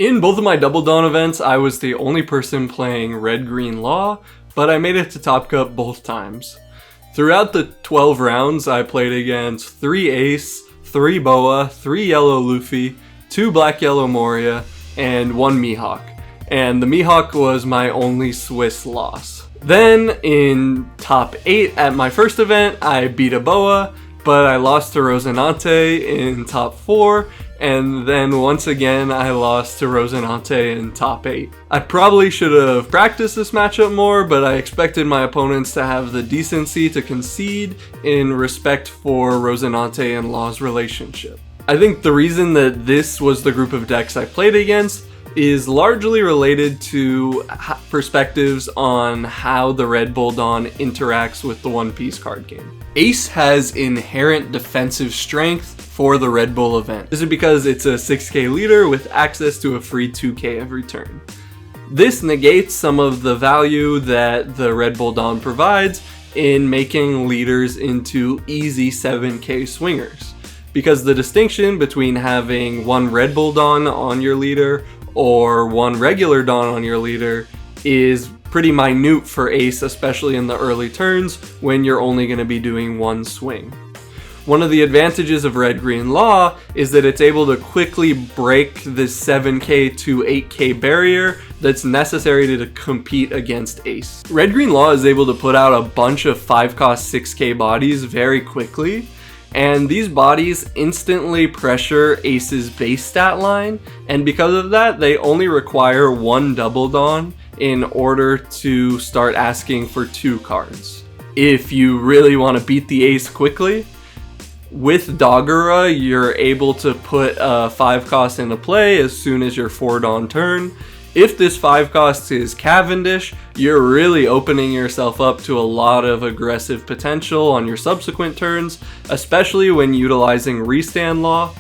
In both of my Double Dawn events, I was the only person playing Red-Green Law, but I made it to Top Cup both times. Throughout the 12 rounds, I played against 3 Ace, 3 Boa, 3 Yellow Luffy, 2 Black-Yellow Moria, and 1 Mihawk. And the Mihawk was my only Swiss loss. Then, in Top 8 at my first event, I beat a Boa, but I lost to Rosinante in Top 4, and then once again I lost to Rosinante in Top 8. I probably should have practiced this matchup more, but I expected my opponents to have the decency to concede in respect for Rosinante and Law's relationship. I think the reason that this was the group of decks I played against is largely related to perspectives on how the Red Bull Dawn interacts with the One Piece card game. Ace has inherent defensive strength for the Red Bull event. This is because it's a 6k leader with access to a free 2k every turn. This negates some of the value that the Red Bull Dawn provides in making leaders into easy 7k swingers. Because the distinction between having one Red Bull Dawn on your leader or one regular Dawn on your leader is pretty minute for Ace, especially in the early turns when you're only going to be doing one swing. One of the advantages of Red-Green Law is that it's able to quickly break the 7k to 8k barrier that's necessary to compete against Ace. Red-Green Law is able to put out a bunch of 5-cost 6k bodies very quickly, and these bodies instantly pressure Ace's base stat line, and because of that, they only require one Double Dawn in order to start asking for 2 cards. If you really want to beat the Ace quickly, with Dogura, you're able to put a 5-cost into play as soon as your 4 Dawn turn. If this 5-cost is Cavendish, you're really opening yourself up to a lot of aggressive potential on your subsequent turns, especially when utilizing Restand Law.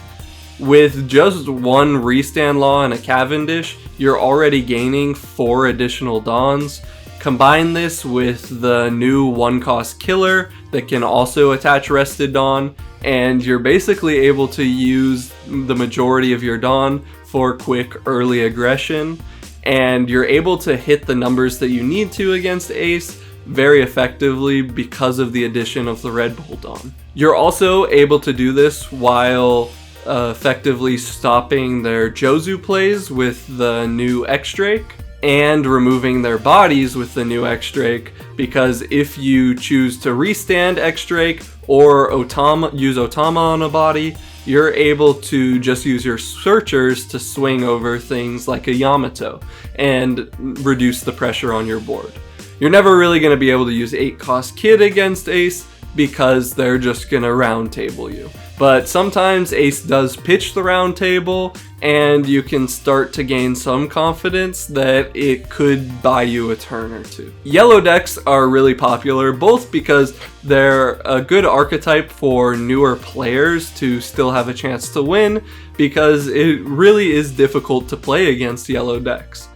With just one Restand Law and a Cavendish, you're already gaining 4 additional Dawns. Combine this with the new 1-cost killer that can also attach Rested Dawn, and you're basically able to use the majority of your Dawn for quick early aggression, and you're able to hit the numbers that you need to against Ace very effectively because of the addition of the Red Bull Dawn. You're also able to do this while effectively stopping their Jozu plays with the new X-Drake and removing their bodies with the new X-Drake, because if you choose to restand X-Drake or use Otama on a body, you're able to just use your searchers to swing over things like a Yamato and reduce the pressure on your board. You're never really going to be able to use 8-cost Kid against Ace because they're just going to round table you. But sometimes Ace does pitch the round table, and you can start to gain some confidence that it could buy you a turn or two. Yellow decks are really popular, both because they're a good archetype for newer players to still have a chance to win, because it really is difficult to play against yellow decks.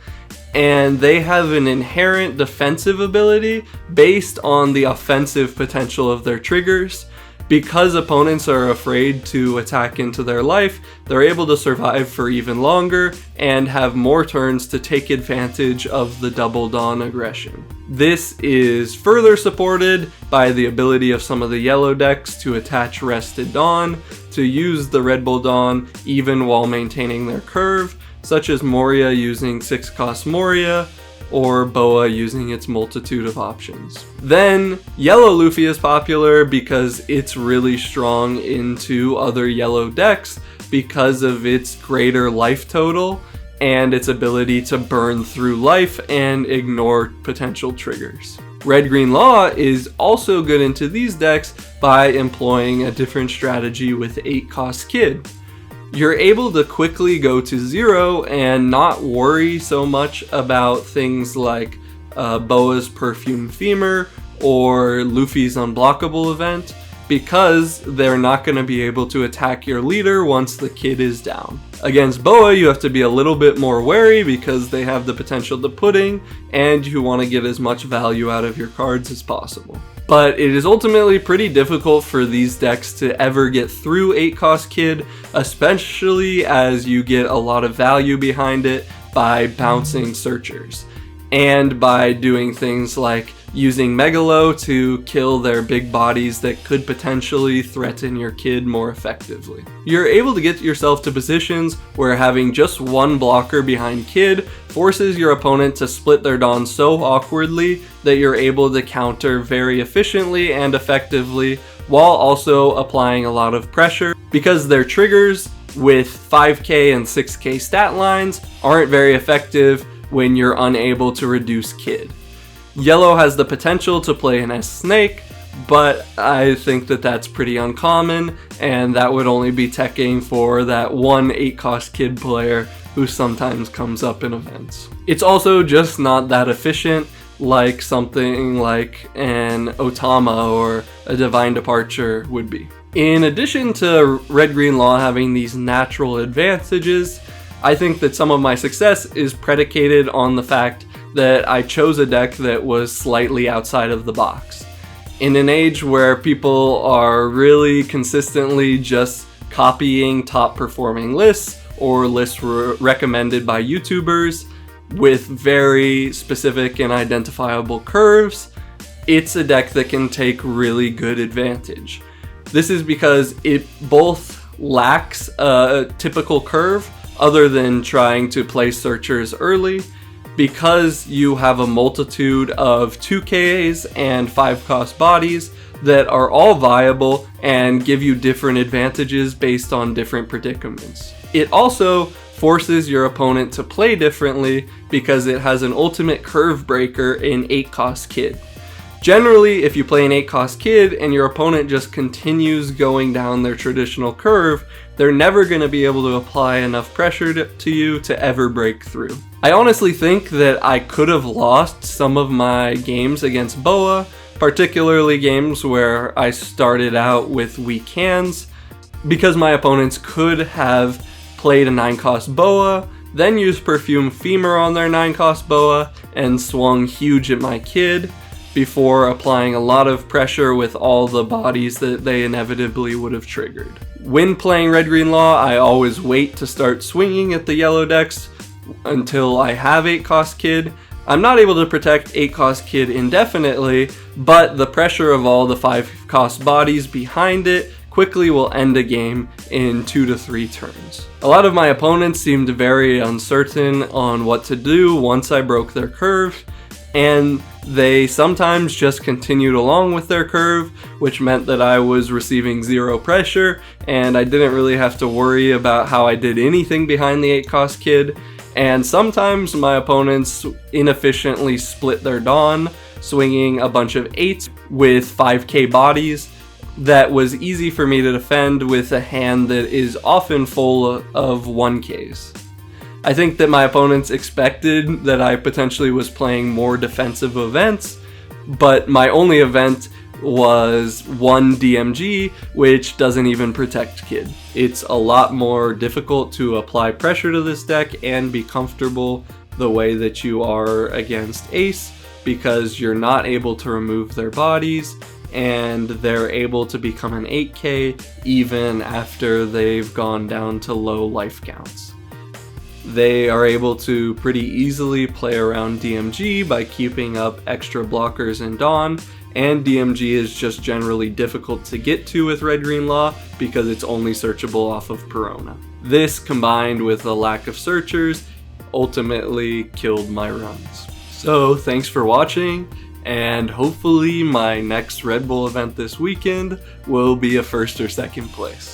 And they have an inherent defensive ability based on the offensive potential of their triggers. Because opponents are afraid to attack into their life, they're able to survive for even longer and have more turns to take advantage of the Double Dawn aggression. This is further supported by the ability of some of the yellow decks to attach Rested Dawn, to use the Red Bull Dawn even while maintaining their curve, such as Moria using 6-cost Moria, or Boa using its multitude of options. Then, Yellow Luffy is popular because it's really strong into other yellow decks because of its greater life total and its ability to burn through life and ignore potential triggers. Red-Green Law is also good into these decks by employing a different strategy with 8-cost Kid. You're able to quickly go to 0 and not worry so much about things like Boa's Perfume Femur or Luffy's Unblockable event, because they're not going to be able to attack your leader once the Kid is down. Against Boa, you have to be a little bit more wary because they have the potential to pudding, and you want to get as much value out of your cards as possible. But it is ultimately pretty difficult for these decks to ever get through 8-cost Kid, especially as you get a lot of value behind it by bouncing searchers, and by doing things like using Megalo to kill their big bodies that could potentially threaten your Kid more effectively. You're able to get yourself to positions where having just one blocker behind Kid forces your opponent to split their Dawn so awkwardly that you're able to counter very efficiently and effectively while also applying a lot of pressure, because their triggers with 5k and 6k stat lines aren't very effective when you're unable to reduce Kid. Yellow has the potential to play an S-Snake, but I think that that's pretty uncommon, and that would only be teching for that one 8-cost Kid player who sometimes comes up in events. It's also just not that efficient like something like an Otama or a Divine Departure would be. In addition to Red-Green Law having these natural advantages, I think that some of my success is predicated on the fact that I chose a deck that was slightly outside of the box. In an age where people are really consistently just copying top performing lists or lists recommended by YouTubers with very specific and identifiable curves, it's a deck that can take really good advantage. This is because it both lacks a typical curve other than trying to play searchers early, because you have a multitude of 2Ks and 5-cost bodies that are all viable and give you different advantages based on different predicaments. It also forces your opponent to play differently because it has an ultimate curve breaker in 8-cost Kid. Generally, if you play an 8-cost Kid and your opponent just continues going down their traditional curve, they're never going to be able to apply enough pressure to you to ever break through. I honestly think that I could have lost some of my games against Boa, particularly games where I started out with weak hands, because my opponents could have played a 9-cost Boa, then used Perfume Femur on their 9-cost Boa, and swung huge at my Kid, before applying a lot of pressure with all the bodies that they inevitably would have triggered. When playing Red-Green Law, I always wait to start swinging at the yellow decks until I have 8-cost Kid. I'm not able to protect 8-cost Kid indefinitely, but the pressure of all the 5-cost bodies behind it quickly will end a game in 2 to 3 turns. A lot of my opponents seemed very uncertain on what to do once I broke their curve, and they sometimes just continued along with their curve, which meant that I was receiving 0 pressure, and I didn't really have to worry about how I did anything behind the 8-cost Kid. And sometimes my opponents inefficiently split their Dawn, swinging a bunch of 8s with 5k bodies that was easy for me to defend with a hand that is often full of 1ks. I think that my opponents expected that I potentially was playing more defensive events, but my only event was one DMG, which doesn't even protect Kid. It's a lot more difficult to apply pressure to this deck and be comfortable the way that you are against Ace, because you're not able to remove their bodies, and they're able to become an 8k even after they've gone down to low life counts. They are able to pretty easily play around DMG by keeping up extra blockers in Dawn, and DMG is just generally difficult to get to with Red-Green Law because it's only searchable off of Perona. This, combined with a lack of searchers, ultimately killed my runs. So thanks for watching, and hopefully my next Red Bull event this weekend will be a 1st or 2nd place.